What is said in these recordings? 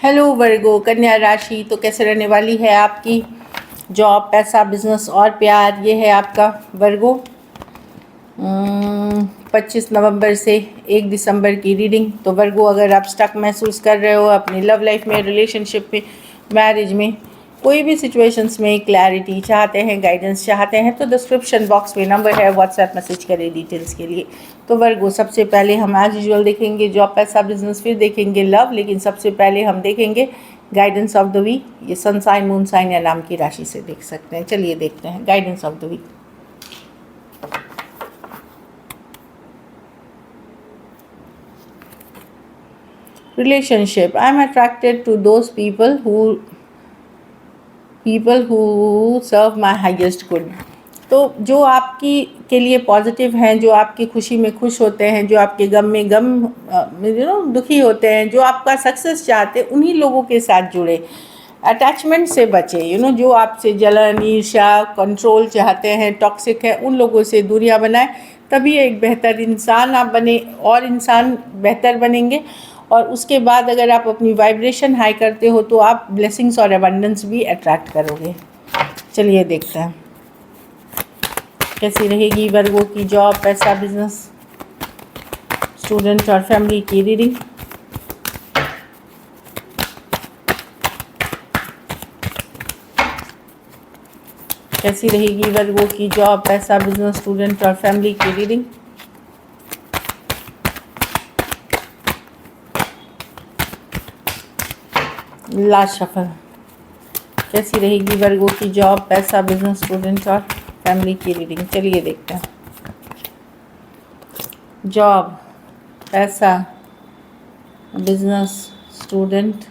Hello वर्गो, कन्या राशि तो कैसे रहने वाली है आपकी जॉब, पैसा, बिजनेस और प्यार। ये है आपका वर्गो 25 नवंबर से 1 दिसंबर की रीडिंग। तो वर्गो, अगर आप स्टक महसूस कर रहे हो अपनी लव लाइफ में, रिलेशनशिप में, मैरिज में, कोई भी सिचुएशंस में क्लैरिटी चाहते हैं, गाइडेंस चाहते हैं, तो डिस्क्रिप्शन बॉक्स में नंबर है, व्हाट्सएप मैसेज करें डिटेल्स के लिए। तो वर्गो, सबसे पहले हम एज यूजुअल देखेंगे जॉब, पैसा, बिजनेस, फिर देखेंगे लव, लेकिन सबसे पहले हम देखेंगे गाइडेंस ऑफ द वीक। ये सन साइन, मून साइन या नाम की राशि से देख सकते हैं। चलिए देखते हैं guidance of the week. Relationship. I'm attracted to those people who serve my highest good. तो जो आपकी के लिए पॉजिटिव हैं, जो आपकी खुशी में खुश होते हैं, जो आपके गम में दुखी होते हैं, जो आपका सक्सेस चाहते हैं, उन्हीं लोगों के साथ जुड़े। अटैचमेंट से बचे, जो आपसे जलन, ईर्ष्या, कंट्रोल चाहते हैं, टॉक्सिक है, उन लोगों से दूरियां बनाएं। तभी एक बेहतर इंसान आप बने और इंसान बेहतर बनेंगे। और उसके बाद अगर आप अपनी वाइब्रेशन हाई करते हो तो आप ब्लेसिंग्स और अबंडेंस भी अट्रैक्ट करोगे। चलिए देखते हैं कैसी रहेगी वर्गों की जॉब, पैसा, बिजनेस, स्टूडेंट और फैमिली की रीडिंग। कैसी रहेगी वर्गों की जॉब, पैसा, बिजनेस, स्टूडेंट और फैमिली की रीडिंग। Last shuffle. कैसी रहेगी वर्गों की जॉब, पैसा, बिजनेस, स्टूडेंट और फैमिली की रीडिंग। चलिए देखते हैं जॉब, पैसा, बिजनेस, स्टूडेंट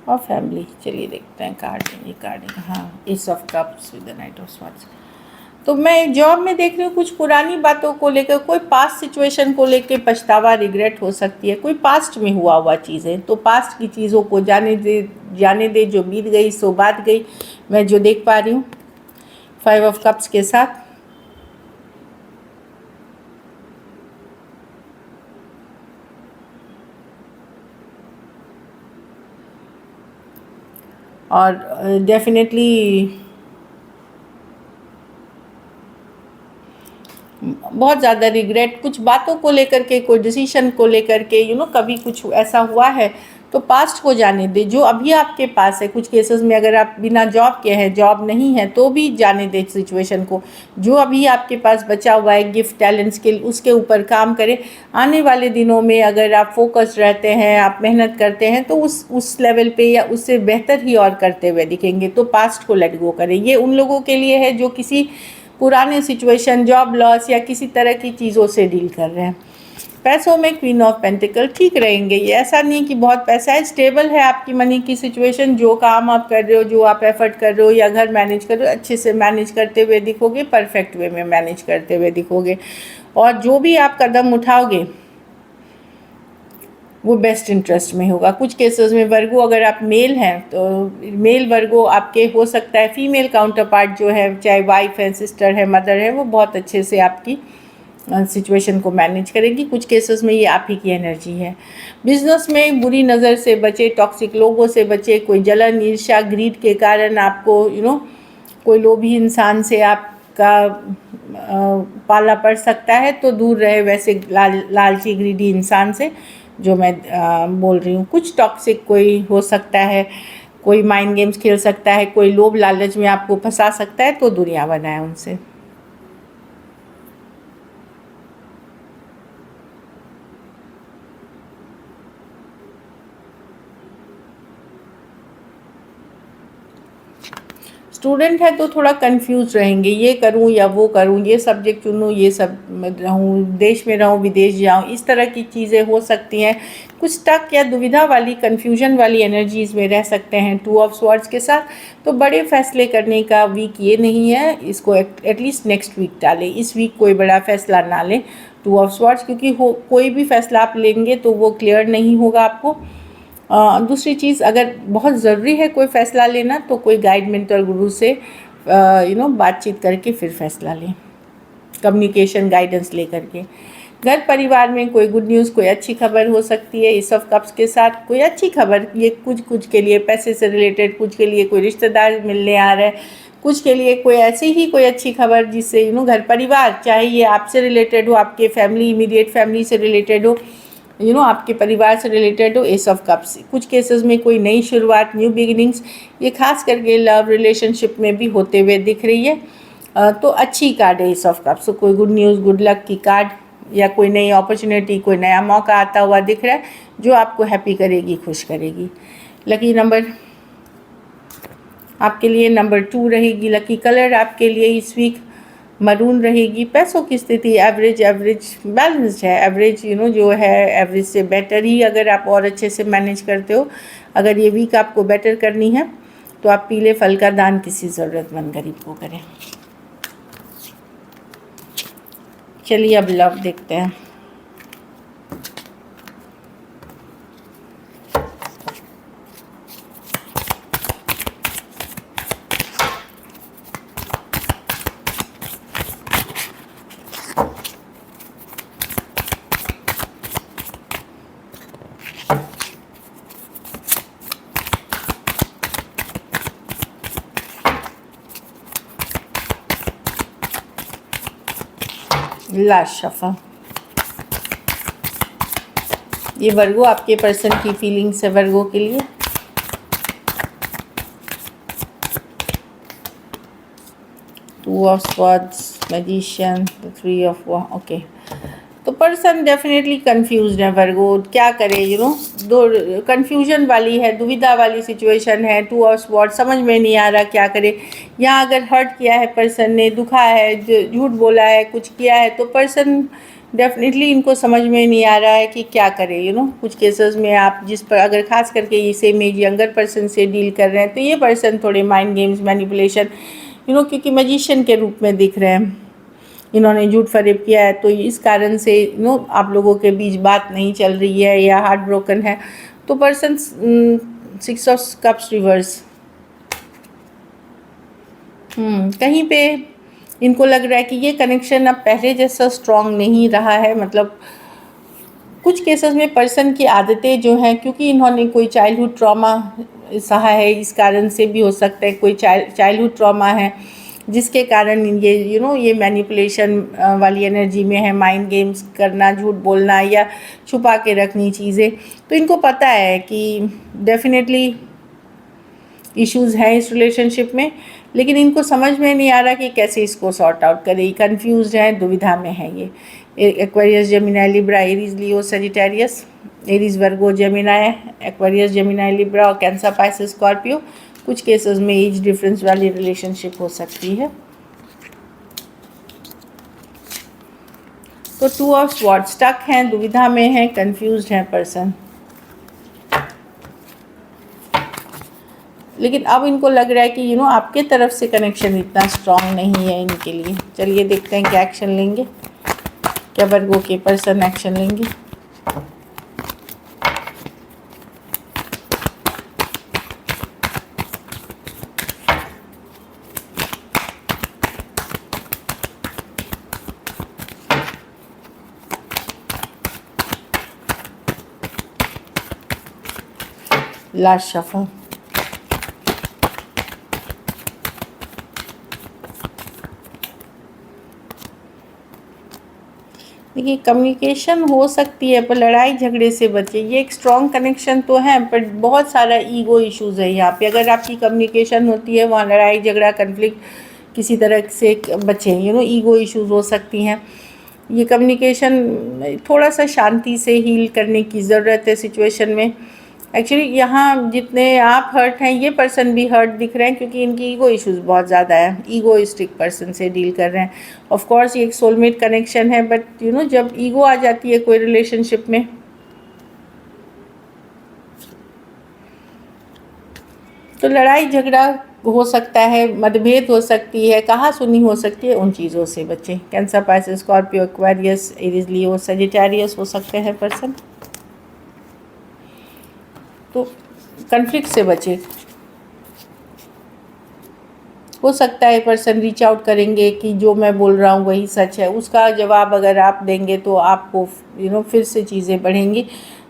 और फैमिली। चलिए देखते हैं कार्ड, ये कार्ड, हाँ, S of cups with the night of swords. तो मैं जॉब में देख रही हूँ कुछ पुरानी बातों को लेकर, कोई पास्ट सिचुएशन को लेकर पछतावा, रिग्रेट हो सकती है, कोई पास्ट में हुआ चीज़ें। तो पास्ट की चीज़ों को जाने दे, जो बीत गई सो बात गई। मैं जो देख पा रही हूँ 5 ऑफ कप्स के साथ। और डेफिनेटली बहुत ज़्यादा रिग्रेट, कुछ बातों को लेकर के, कोई डिसीशन को लेकर के, कभी कुछ ऐसा हुआ है तो पास्ट को जाने दे। जो अभी आपके पास है, कुछ केसेस में अगर आप बिना जॉब के हैं, जॉब नहीं है, तो भी जाने दे सिचुएशन को। जो अभी आपके पास बचा हुआ है गिफ्ट, टैलेंट, स्किल, उसके ऊपर काम करें। आने वाले दिनों में अगर आप फोकस्ड रहते हैं, आप मेहनत करते हैं, तो उस लेवल पे या उससे बेहतर ही और करते हुए दिखेंगे। तो पास्ट को लेट गो करें। ये उन लोगों के लिए है जो किसी पुराने सिचुएशन, जॉब लॉस या किसी तरह की चीज़ों से डील कर रहे हैं। पैसों में क्वीन ऑफ पेंटिकल, ठीक रहेंगे। ये ऐसा नहीं कि बहुत पैसा है, स्टेबल है आपकी मनी की सिचुएशन। जो काम आप कर रहे हो, जो आप एफर्ट कर रहे हो या घर मैनेज कर रहे हो, अच्छे से मैनेज करते हुए दिखोगे, परफेक्ट वे में मैनेज करते हुए दिखोगे। और जो भी आप कदम उठाओगे वो बेस्ट इंटरेस्ट में होगा। कुछ केसेस में वर्गो, अगर आप मेल हैं तो मेल वर्गो आपके हो सकता है, फीमेल काउंटर पार्ट जो है, चाहे वाइफ है, सिस्टर है, मदर है, वो बहुत अच्छे से आपकी सिचुएशन को मैनेज करेगी। कुछ केसेस में ये आप ही की एनर्जी है। बिजनेस में बुरी नज़र से बचे, टॉक्सिक लोगों से बचे, कोई जलन, ईर्ष्या, ग्रीड के कारण आपको कोई लोभी इंसान से आपका पाला पड़ सकता है, तो दूर रहे वैसे लालची ग्रीडी इंसान से, जो मैं बोल रही हूँ। कुछ टॉक्सिक कोई हो सकता है, कोई माइंड गेम्स खेल सकता है, कोई लोभ लालच में आपको फंसा सकता है, तो दूरियां बनाएं उनसे। स्टूडेंट है तो थोड़ा कंफ्यूज रहेंगे, ये करूं या वो करूं, ये सब्जेक्ट चुनूं, ये सब रहूं, देश में रहूं, विदेश जाऊं, इस तरह की चीज़ें हो सकती हैं। कुछ टक या दुविधा वाली, कंफ्यूजन वाली एनर्जीज़ में रह सकते हैं 2 ऑफ स्वॉर्ड्स के साथ। तो बड़े फैसले करने का वीक ये नहीं है, इसको एटलीस्ट नेक्स्ट वीक टालें। इस वीक कोई बड़ा फैसला ना लें 2 ऑफ स्वॉर्ड्स, क्योंकि कोई भी फैसला आप लेंगे तो वो क्लियर नहीं होगा आपको। दूसरी चीज़, अगर बहुत ज़रूरी है कोई फ़ैसला लेना, तो कोई गाइड, मेंटर, गुरु से बातचीत करके फिर फैसला लें। कम्युनिकेशन गाइडेंस लेकर के। घर परिवार में कोई गुड न्यूज़, कोई अच्छी खबर हो सकती है एस ऑफ कप्स के साथ। कोई अच्छी खबर, ये कुछ के लिए पैसे से रिलेटेड, कुछ के लिए कोई रिश्तेदार मिलने आ रहा है, कुछ के लिए कोई ऐसी ही कोई अच्छी खबर जिससे घर परिवार, चाहे ये आपसे रिलेटेड हो, आपके फैमिली, इमीडिएट फैमिली से रिलेटेड हो, आपके परिवार से रिलेटेड हो। एस ऑफ कप्स कुछ केसेस में कोई नई शुरुआत, न्यू बिगिनिंग्स, ये खास करके लव रिलेशनशिप में भी होते हुए दिख रही है। तो अच्छी कार्ड है एस ऑफ कप्स। कोई गुड न्यूज़, गुड लक की कार्ड, या कोई नई अपॉर्चुनिटी, कोई नया मौका आता हुआ दिख रहा है जो आपको हैप्पी करेगी, खुश करेगी। लकी नंबर आपके लिए नंबर 2 रहेगी। लकी कलर आपके लिए इस वीक मरून रहेगी। पैसों की स्थिति एवरेज बैलेंस्ड है। एवरेज जो है एवरेज से बेटर ही, अगर आप और अच्छे से मैनेज करते हो। अगर ये वीक आपको बेटर करनी है तो आप पीले फल का दान किसी ज़रूरतमंद गरीब को करें। चलिए अब लव देखते हैं। Last shuffle. ये वर्गो आपके पर्सन की फीलिंग्स है वर्गो के लिए। Two of swords, magician, the 3 of okay. तो पर्सन डेफिनेटली कंफ्यूज्ड है वर्गो, क्या करे, दो कंफ्यूजन वाली है, दुविधा वाली सिचुएशन है। 2 ऑफ स्वॉर्ड्स, समझ में नहीं आ रहा क्या करे। यहाँ अगर हर्ट किया है पर्सन ने, दुखा है, झूठ बोला है, कुछ किया है, तो पर्सन डेफिनेटली इनको समझ में नहीं आ रहा है कि क्या करे। कुछ केसेस में आप जिस पर अगर खास करके ये सेम एज यंगर पर्सन से डील कर रहे हैं तो ये पर्सन थोड़े माइंड गेम्स, मैनिपुलेशन, क्योंकि मैजिशियन के रूप में दिख रहे हैं, इन्होंने झूठ फरेब किया है, तो इस कारण से आप लोगों के बीच बात नहीं चल रही है या हार्ट ब्रोकन है। तो पर्सन 6 ऑफ कप्स रिवर्स, कहीं पे इनको लग रहा है कि ये कनेक्शन अब पहले जैसा स्ट्रॉन्ग नहीं रहा है। मतलब कुछ केसेस में पर्सन की आदतें जो हैं, क्योंकि इन्होंने कोई चाइल्डहुड ट्रॉमा सहा है, इस कारण से भी हो सकता है कोई चाइल्डहुड ट्रॉमा है जिसके कारण ये ये मैनिपुलेशन वाली एनर्जी में है, माइंड गेम्स करना, झूठ बोलना या छुपा के रखनी चीज़ें। तो इनको पता है कि डेफिनेटली इश्यूज़ हैं इस रिलेशनशिप में, लेकिन इनको समझ में नहीं आ रहा कि कैसे इसको सॉर्ट आउट करें। कंफ्यूज हैं, दुविधा में है ये। Aquarius, Gemini, Libra, Aries, Leo, Sagittarius, Aries, वर्गो, जेमिनाई, एक्वेरियस, जेमिनाई, लिब्रा और कैंसर, पाइसेस, स्कॉर्पियो। कुछ केसेस में एज डिफरेंस वाली रिलेशनशिप हो सकती है। तो 2 ऑफ स्वॉर्ड्स, स्टक हैं, दुविधा में है, कंफ्यूज्ड है पर्सन। लेकिन अब इनको लग रहा है कि आपके तरफ से कनेक्शन इतना स्ट्रॉन्ग नहीं है इनके लिए। चलिए देखते हैं क्या एक्शन लेंगे, क्या वर्गो के पर्सन एक्शन लेंगे। Last shuffle. देखिए कम्युनिकेशन हो सकती है पर लड़ाई झगड़े से बचे। ये एक स्ट्रॉन्ग कनेक्शन तो है पर बहुत सारा ईगो इश्यूज़ है यहाँ पे। अगर आपकी कम्युनिकेशन होती है वहाँ लड़ाई झगड़ा कन्फ्लिक्ट किसी तरह से बचे। ईगो इश्यूज़ हो सकती हैं। ये कम्युनिकेशन थोड़ा सा शांति से हील करने की ज़रूरत है सिचुएशन में। एक्चुअली यहाँ जितने आप हर्ट हैं ये पर्सन भी हर्ट दिख रहे हैं क्योंकि इनकी ईगो इश्यूज़ बहुत ज़्यादा है। ईगोइस्टिक पर्सन से डील कर रहे हैं। ऑफ कोर्स ये एक सोलमेट कनेक्शन है बट जब ईगो आ जाती है कोई रिलेशनशिप में तो लड़ाई झगड़ा हो सकता है, मतभेद हो सकती है, कहा सुनी हो सकती है। उन चीज़ों से बचें। Cancer, Pisces, Scorpio, Aquarius, Aries, Leo, Sagittarius हो सकते हैं पर्सन। तो कन्फ्लिक्ट से बचे। हो सकता है पर्सन रीच आउट करेंगे कि जो मैं बोल रहा हूँ वही सच है, उसका जवाब अगर आप देंगे तो आपको फिर से चीज़ें बढ़ेंगी।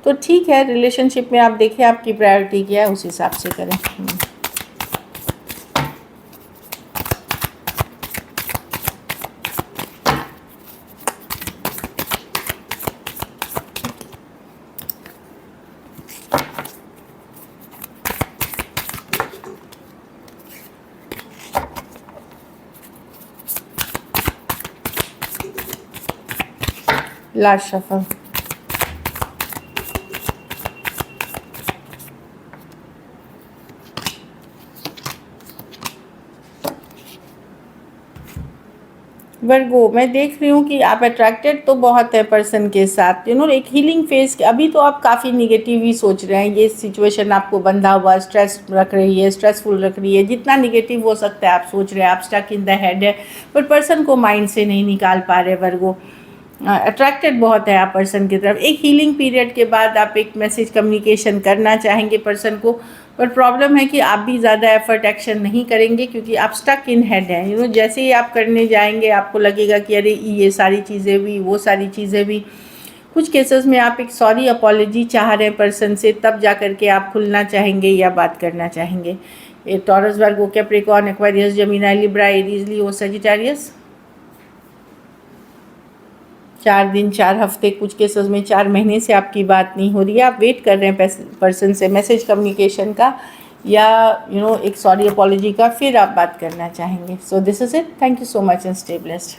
तो ठीक है, रिलेशनशिप में आप देखें आपकी प्रायोरिटी क्या है, उस हिसाब से करें। Last shuffle. वर्गो, मैं देख रही हूँ कि आप अट्रैक्टेड तो बहुत है पर्सन के साथ, एक हीलिंग फेज। अभी तो आप काफ़ी निगेटिव ही सोच रहे हैं, ये सिचुएशन आपको बंधा हुआ स्ट्रेस रख रही है, स्ट्रेसफुल रख रही है, जितना निगेटिव हो सकता है आप सोच रहे हैं, आप स्टक इन द हेड है, पर पर्सन को माइंड से नहीं निकाल पा रहे। वर्गो, अट्रैक्टेड बहुत है आप पर्सन की तरफ। एक हीलिंग पीरियड के बाद आप एक मैसेज कम्युनिकेशन करना चाहेंगे पर्सन को, पर प्रॉब्लम है कि आप भी ज़्यादा एफर्ट एक्शन नहीं करेंगे क्योंकि आप स्टक इन हेड हैं। जैसे ही आप करने जाएंगे आपको लगेगा कि अरे ये सारी चीज़ें भी, वो सारी चीज़ें भी। कुछ केसेस में आप एक सॉरी अपॉलॉजी चाह रहे हैं पर्सन से, तब जा कर के आप खुलना चाहेंगे या बात करना चाहेंगे। ये Taurus, Virgo, Capricorn, Aquarius, Gemini, Libra, Aries, Leo, Sagittarius. 4 दिन, 4 हफ्ते, कुछ केसेस में 4 महीने से आपकी बात नहीं हो रही है, आप वेट कर रहे हैं पर्सन से मैसेज कम्युनिकेशन का या एक सॉरी अपॉलॉजी का, फिर आप बात करना चाहेंगे। So this is it. Thank you so much and stay blessed.